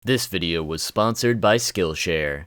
This video was sponsored by Skillshare.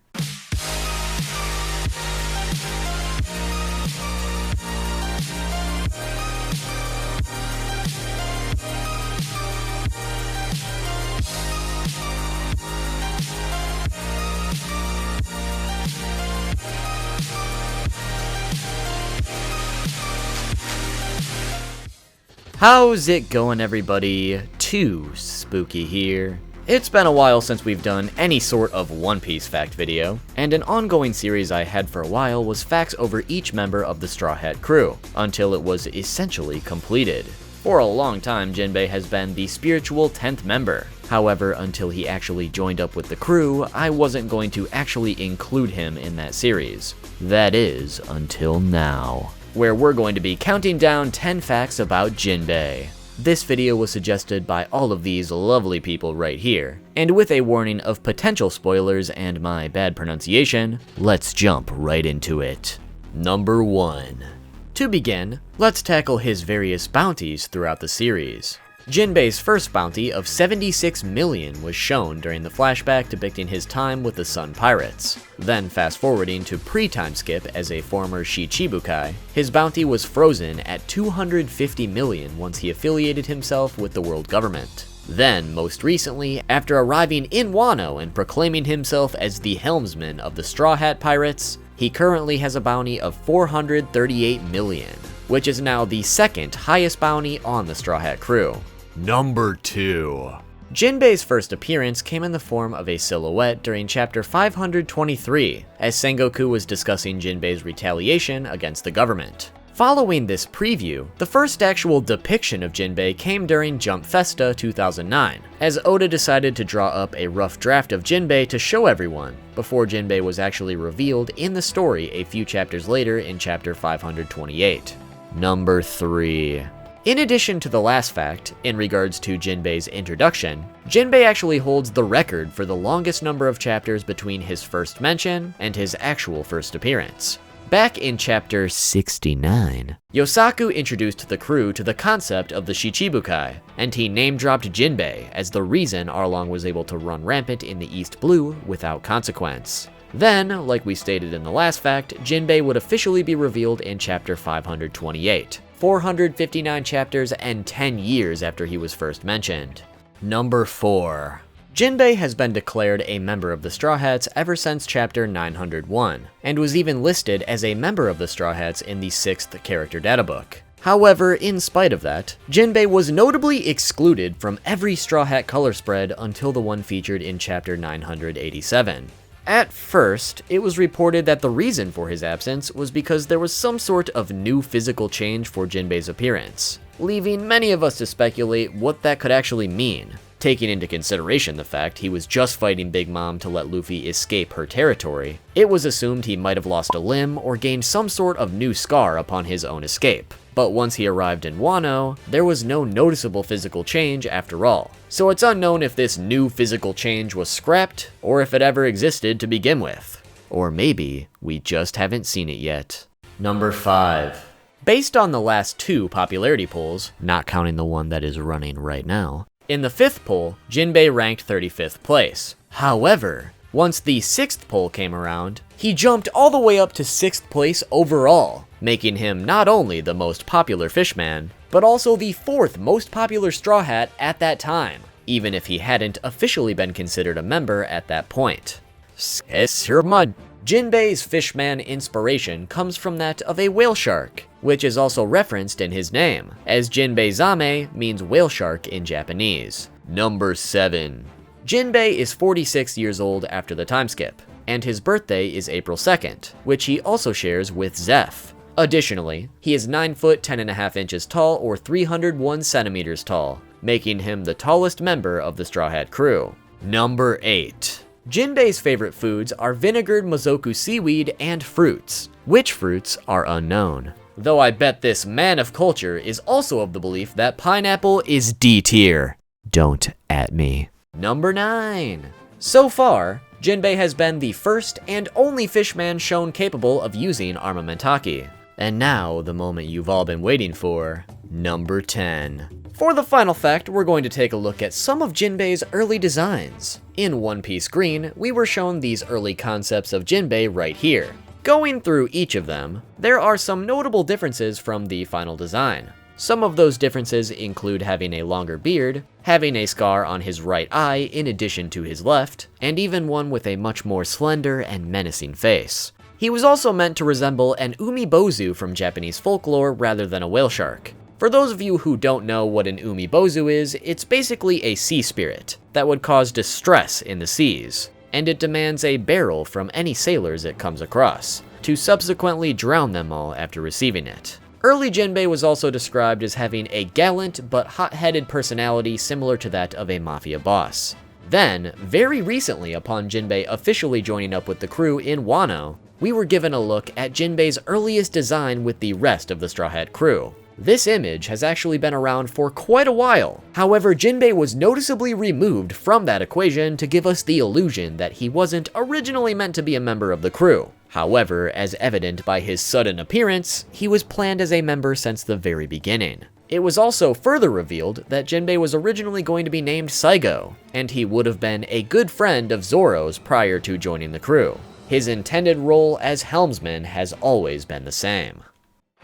How's it going, everybody? Too Spooky here. It's been a while since we've done any sort of One Piece fact video, and an ongoing series I had for a while was facts over each member of the Straw Hat crew, until it was essentially completed. For a long time, Jinbei has been the spiritual 10th member. However, until he actually joined up with the crew, I wasn't going to actually include him in that series. That is, until now, where we're going to be counting down 10 facts about Jinbei. This video was suggested by all of these lovely people right here, and with a warning of potential spoilers and my bad pronunciation, let's jump right into it. Number 1. To begin, let's tackle his various bounties throughout the series. Jinbei's first bounty of 76 million was shown during the flashback depicting his time with the Sun Pirates. Then fast forwarding to pre-time skip as a former Shichibukai, his bounty was frozen at 250 million once he affiliated himself with the world government. Then, most recently, after arriving in Wano and proclaiming himself as the Helmsmen of the Straw Hat Pirates, he currently has a bounty of 438 million, which is now the second highest bounty on the Straw Hat crew. Number 2. Jinbei's first appearance came in the form of a silhouette during chapter 523, as Sengoku was discussing Jinbei's retaliation against the government. Following this preview, the first actual depiction of Jinbei came during Jump Festa 2009, as Oda decided to draw up a rough draft of Jinbei to show everyone, before Jinbei was actually revealed in the story a few chapters later in chapter 528. Number 3. In addition to the last fact, in regards to Jinbei's introduction, Jinbei actually holds the record for the longest number of chapters between his first mention and his actual first appearance. Back in chapter 69, Yosaku introduced the crew to the concept of the Shichibukai, and he name-dropped Jinbei as the reason Arlong was able to run rampant in the East Blue without consequence. Then, like we stated in the last fact, Jinbei would officially be revealed in chapter 528. 459 chapters and 10 years after he was first mentioned. Number 4. Jinbei has been declared a member of the Straw Hats ever since chapter 901, and was even listed as a member of the Straw Hats in the 6th character data book. However, in spite of that, Jinbei was notably excluded from every Straw Hat color spread until the one featured in chapter 987. At first, it was reported that the reason for his absence was because there was some sort of new physical change for Jinbei's appearance, leaving many of us to speculate what that could actually mean. Taking into consideration the fact he was just fighting Big Mom to let Luffy escape her territory, it was assumed he might have lost a limb or gained some sort of new scar upon his own escape. But once he arrived in Wano, there was no noticeable physical change after all. So it's unknown if this new physical change was scrapped, or if it ever existed to begin with. Or maybe we just haven't seen it yet. Number 5. Based on the last 2 popularity polls, not counting the one that is running right now, in the 5th poll, Jinbei ranked 35th place. However, once the 6th poll came around, he jumped all the way up to 6th place overall, making him not only the most popular fishman, but also the 4th most popular Straw Hat at that time, even if he hadn't officially been considered a member at that point. Jinbei's fishman inspiration comes from that of a whale shark, which is also referenced in his name, as Jinbei Zame means whale shark in Japanese. Number 7. Jinbei is 46 years old after the time skip, and his birthday is April 2nd, which he also shares with Zeph. Additionally, he is 9 foot 10.5 inches tall or 301 centimeters tall, making him the tallest member of the Straw Hat crew. Number 8. Jinbei's favorite foods are vinegared Mozoku seaweed and fruits. Which fruits are unknown. Though I bet this man of culture is also of the belief that pineapple is D tier. Don't at me. Number 9. So far, Jinbei has been the first and only fishman shown capable of using armamentaki. And now, the moment you've all been waiting for. Number 10. For the final fact, we're going to take a look at some of Jinbei's early designs. In One Piece Green, we were shown these early concepts of Jinbei right here. Going through each of them, there are some notable differences from the final design. Some of those differences include having a longer beard, having a scar on his right eye in addition to his left, and even one with a much more slender and menacing face. He was also meant to resemble an umibozu from Japanese folklore rather than a whale shark. For those of you who don't know what an umibozu is, it's basically a sea spirit that would cause distress in the seas, and it demands a barrel from any sailors it comes across, to subsequently drown them all after receiving it. Early Jinbei was also described as having a gallant but hot-headed personality similar to that of a mafia boss. Then, very recently upon Jinbei officially joining up with the crew in Wano, we were given a look at Jinbei's earliest design with the rest of the Straw Hat crew. This image has actually been around for quite a while. However, Jinbei was noticeably removed from that equation to give us the illusion that he wasn't originally meant to be a member of the crew. However, as evident by his sudden appearance, he was planned as a member since the very beginning. It was also further revealed that Jinbei was originally going to be named Saigo, and he would have been a good friend of Zoro's prior to joining the crew. His intended role as Helmsman has always been the same.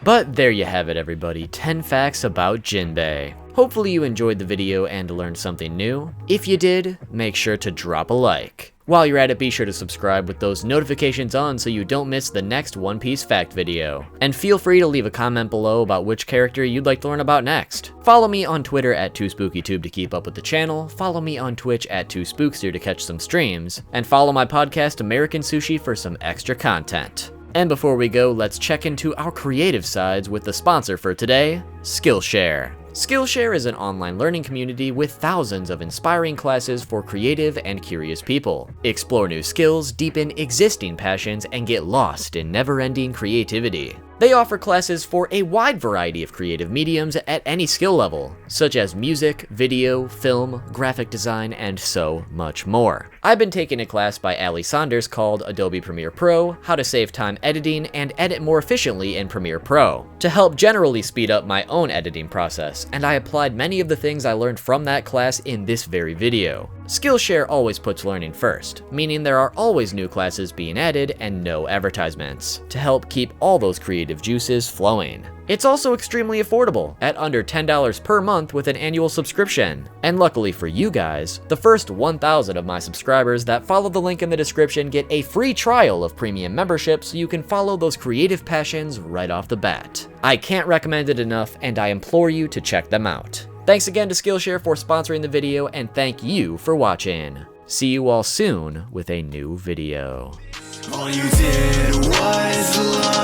But there you have it, everybody, 10 facts about Jinbei. Hopefully you enjoyed the video and learned something new. If you did, make sure to drop a like. While you're at it, be sure to subscribe with those notifications on so you don't miss the next One Piece fact video. And feel free to leave a comment below about which character you'd like to learn about next. Follow me on Twitter at 2SpookyTube to keep up with the channel, follow me on Twitch at 2Spookster to catch some streams, and follow my podcast American Sushi for some extra content. And before we go, let's check into our creative sides with the sponsor for today, Skillshare. Skillshare is an online learning community with thousands of inspiring classes for creative and curious people. Explore new skills, deepen existing passions, and get lost in never-ending creativity. They offer classes for a wide variety of creative mediums at any skill level, such as music, video, film, graphic design, and so much more. I've been taking a class by Ali Saunders called Adobe Premiere Pro, How to Save Time Editing and Edit More Efficiently in Premiere Pro, to help generally speed up my own editing process, and I applied many of the things I learned from that class in this very video. Skillshare always puts learning first, meaning there are always new classes being added and no advertisements, to help keep all those creative juices flowing. It's also extremely affordable, at under $10 per month with an annual subscription. And luckily for you guys, the first 1,000 of my subscribers that follow the link in the description get a free trial of premium membership so you can follow those creative passions right off the bat. I can't recommend it enough, and I implore you to check them out. Thanks again to Skillshare for sponsoring the video, and thank you for watching. See you all soon with a new video. All you did was